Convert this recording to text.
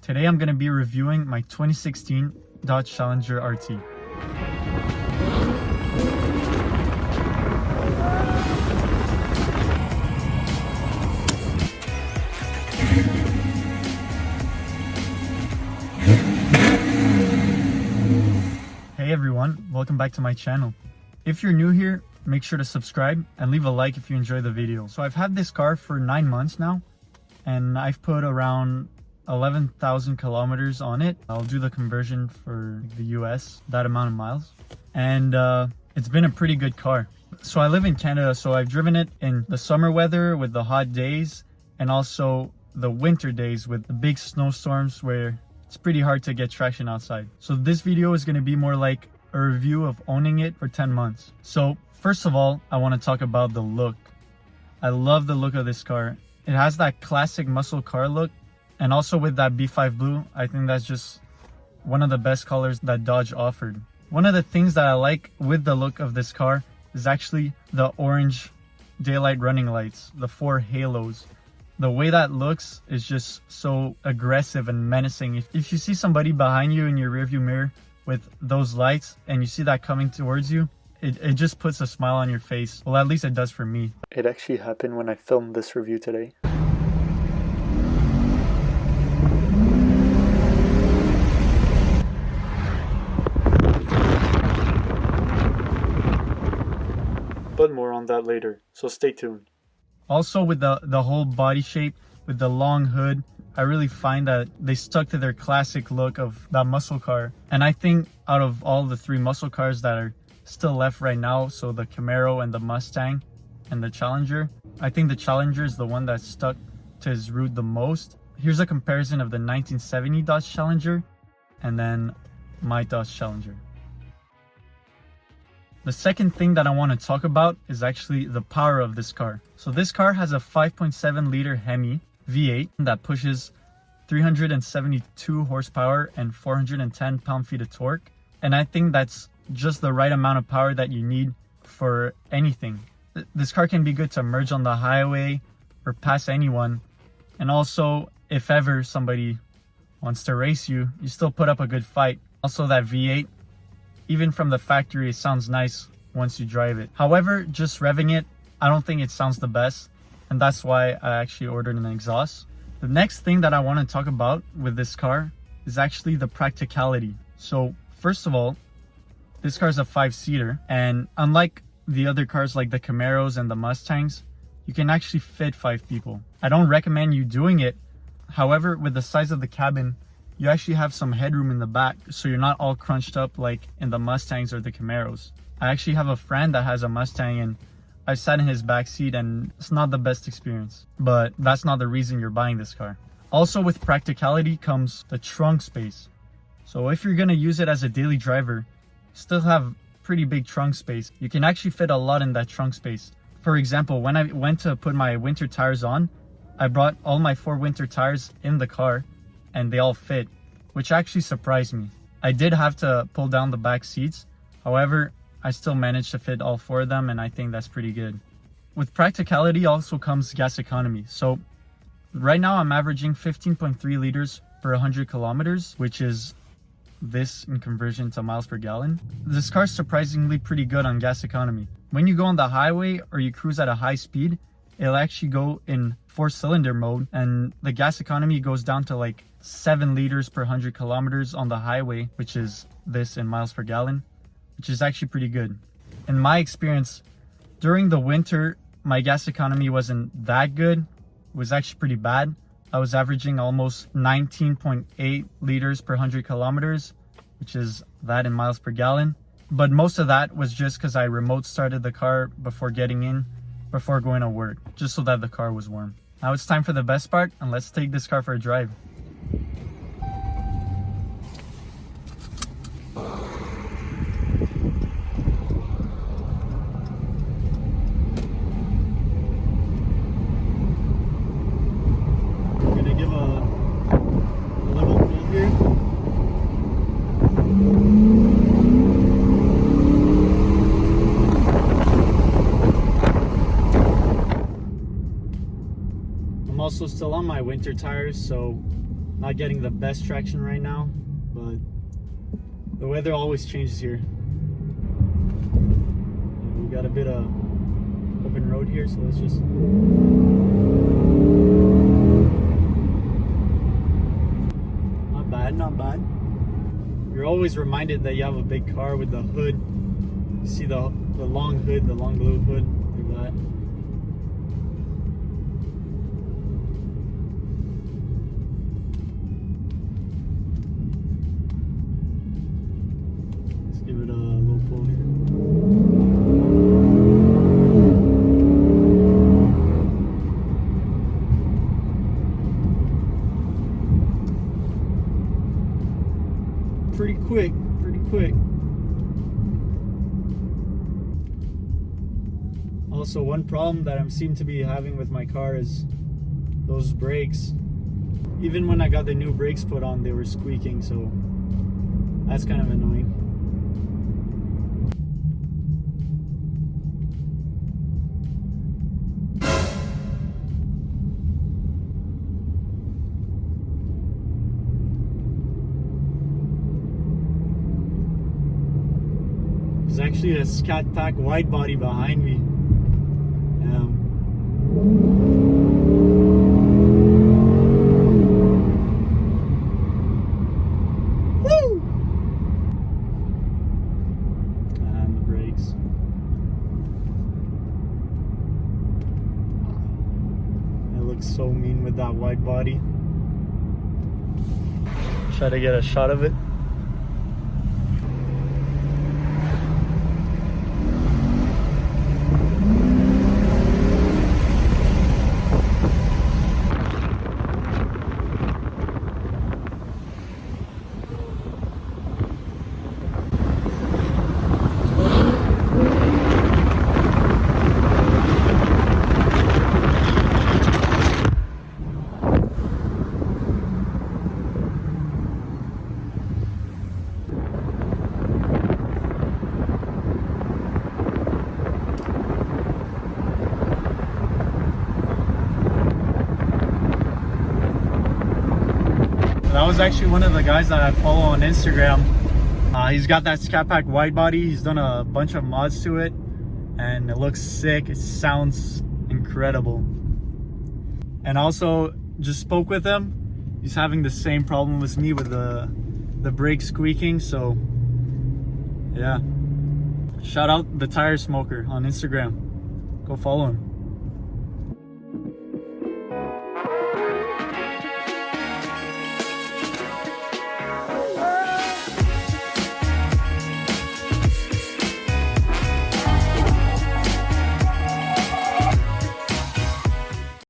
Today I'm going to be reviewing my 2016 Dodge Challenger RT. Hey everyone, welcome back to my channel. If you're new here, make sure to subscribe and leave a like if you enjoy the video. So I've had this car for 9 months now, and I've put around 11,000 kilometers on it. I'll do the conversion for the US, that amount of miles. And it's been a pretty good car. So I live in Canada, so I've driven it in the summer weather with the hot days, and also the winter days with the big snowstorms where it's pretty hard to get traction outside. So this video is going to be more like a review of owning it for 10 months. So first of all, I want to talk about the look. I love the look of this car. It has that classic muscle car look. And also with that B5 blue, I think that's just one of the best colors that Dodge offered. One of the things that I like with the look of this car is actually the orange daylight running lights, the 4 halos. The way that looks is just so aggressive and menacing. If you see somebody behind you in your rearview mirror with those lights and you see that coming towards you, it just puts a smile on your face. Well, at least it does for me. It actually happened when I filmed this review today. But more on that later, so stay tuned. Also with the whole body shape, with the long hood, I really find that they stuck to their classic look of that muscle car. And I think out of all the 3 muscle cars that are still left right now, so the Camaro and the Mustang and the Challenger, I think the Challenger is the one that stuck to his root the most. Here's a comparison of the 1970 Dodge Challenger and then my Dodge Challenger. The second thing that I want to talk about is actually the power of this car. So this car has a 5.7 liter Hemi V8 that pushes 372 horsepower and 410 pound-feet of torque. And I think that's just the right amount of power that you need for anything. This car can be good to merge on the highway or pass anyone. And also, if ever somebody wants to race you, you still put up a good fight. Also, that V8, even from the factory, it sounds nice once you drive it. However, just revving it, I don't think it sounds the best, and that's why I actually ordered an exhaust. The next thing that I want to talk about with this car is actually the practicality. So first of all, this car is a 5-seater, and unlike the other cars like the Camaros and the Mustangs, you can actually fit 5 people. I don't recommend you doing it. However, with the size of the cabin, you actually have some headroom in the back, so you're not all crunched up like in the Mustangs or the Camaros. I actually have a friend that has a Mustang, and I sat in his back seat, and it's not the best experience. But that's not the reason you're buying this car. Also, with practicality comes the trunk space. So if you're gonna use it as a daily driver, still have pretty big trunk space. You can actually fit a lot in that trunk space. For example, when I went to put my winter tires on, I brought all my 4 winter tires in the car, and they all fit, which actually surprised me. I did have to pull down the back seats. However, I still managed to fit all 4 of them, and I think that's pretty good. With practicality also comes gas economy. So right now I'm averaging 15.3 liters per 100 kilometers, which is this in conversion to miles per gallon. This car is surprisingly pretty good on gas economy. When you go on the highway or you cruise at a high speed, it'll actually go in 4-cylinder mode, and the gas economy goes down to like 7 liters per 100 kilometers on the highway, which is this in miles per gallon, which is actually pretty good. In my experience, during the winter, my gas economy wasn't that good. It was actually pretty bad. I was averaging almost 19.8 liters per 100 kilometers, which is that in miles per gallon. But most of that was just because I remote started the car before getting in, before going to work, just so that the car was warm. Now it's time for the best part, and let's take this car for a drive. I'm gonna give a little pull here. I'm also still on my winter tires, so Not getting the best traction right now, but the weather always changes here. We got a bit of open road here, so let's just... Not bad, not bad. You're always reminded that you have a big car with the hood. You see the long hood, the long blue hood, like that. Let's give it a low pull here. Pretty quick, pretty quick. Also, one problem that I seem to be having with my car is those brakes. Even when I got the new brakes put on, they were squeaking, so that's kind of annoying. There's actually a Scat Pack wide body behind me. Woo! And the brakes. It looks so mean with that wide body. Try to get a shot of it. That was actually one of the guys that I follow on Instagram. He's got that Scat Pack wide body. He's done a bunch of mods to it, and it looks sick. It sounds incredible. And also, just spoke with him. He's having the same problem as me with the brake squeaking. So, yeah. Shout out the Tire Smoker on Instagram. Go follow him.